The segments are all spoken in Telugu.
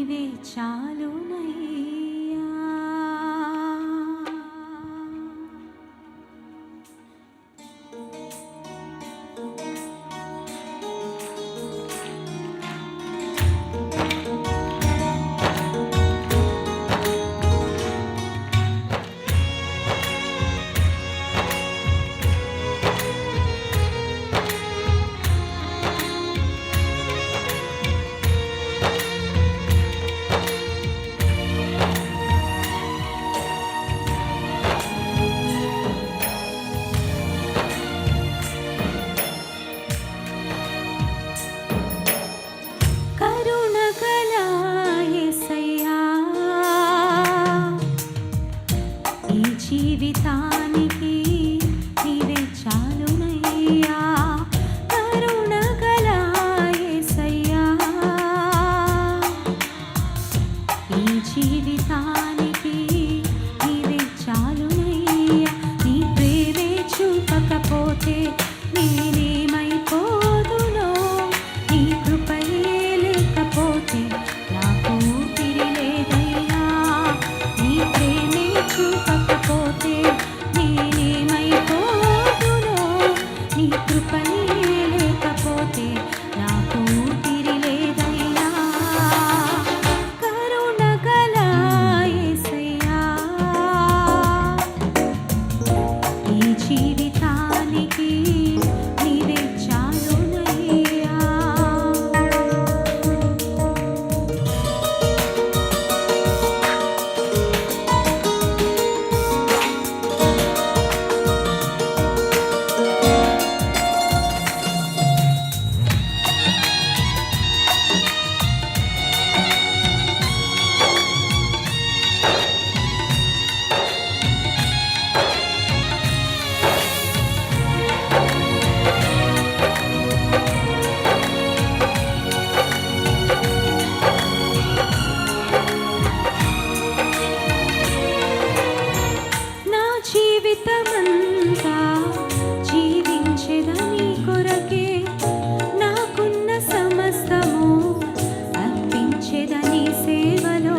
నీవే చాలునయ్యా. జీవితానికి నీవే చాలునయ్యా. కరుణగల యేసయ్యా, ఈ జీవితానికి నీవే చాలునయ్యా. నీ ప్రేమే చూపకపోతే నేనేమైపోదునో, నీ కృపయే లేకపోతే నాకు ఊపిరి లేదయ్యా. నీ ప్రేమే చూపకపోతే నేనేమైపోదునో, నీ కృపయే లేకపోతే నాకు ఊపిరి లేదయ్యా. కరుణగల యేసయ్యా, ఈ జీవితానికి నీవే చాలునయ్యా. జీవితమంతా జీవించెదని కొరకే, నాకున్న సమస్తము అర్పించెదని సేవలో.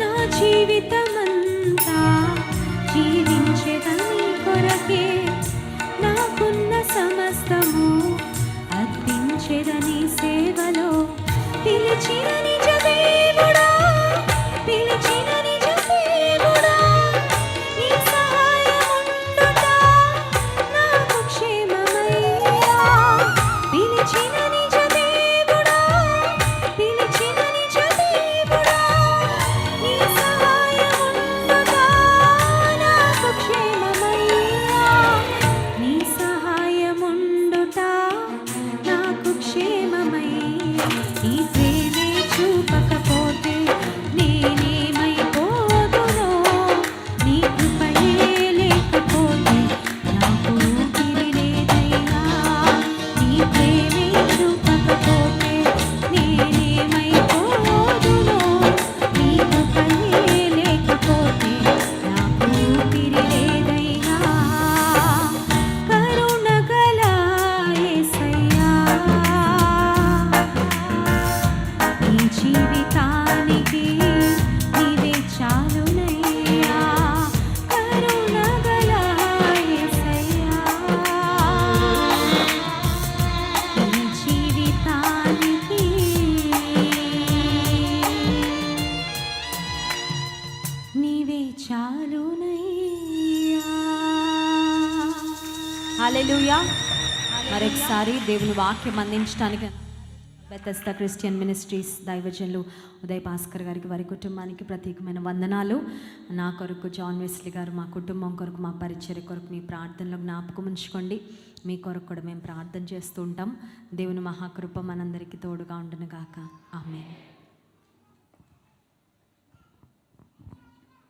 నా జీవితమంతా జీవించెదని కొరకే, నాకున్న సమస్తము అర్పించెదని సేవలో. పిలిచిన నిజ దేవుడా, పిలిచిన నిజ దేవుడా, నీ సహాయముండుట నాకు క్షేమమయ్యా. పిలిచిన నిజ దేవుడా, పిలిచిన నిజ దేవుడా, నీ సహాయముండుట నాకు క్షేమమయ్యా. నీ సహాయముండుట నాకు క్షేమమయ్యా. ఈ ప్రేమే చూపకపోతే నేనేమైపోదునో, నీ కృపయే లేకపోతే నాకు ఊపిరి లేదయ్యా. నీ ప్రేమే చూపకపోతే నేనేమైపోదునో, నీ కృపయే లేకపోతే నాకు ఊపిరి లేదయ్యా. కరుణగల యేసయ్యా, ఈ జీవితానికి నీవే చాలునయ్యా. కరుణగల యేసయ్యా, ఈ జీవితానికి నీవే చాలునయ్యా. హల్లెలూయా. మరొకసారి దేవుని వాక్యం అందించడానికి బెతెస్దా క్రిస్టియన్ మినిస్ట్రీస్ దైవజనులు ఉదయ్ భాస్కర్ గారికి, వారి కుటుంబానికి ప్రత్యేకమైన వందనాలు. నా కొరకు జాన్ వెస్లీ గారు, మా కుటుంబం కొరకు, మా పరిచర్య కొరకు మీ ప్రార్థనలో జ్ఞాపకం ఉంచుకోండి. మీ కొరకు కూడా మేము ప్రార్థన చేస్తూ ఉంటాం. దేవుని మహాకృప మనందరికీ తోడుగా ఉండును గాక. ఆమేన్.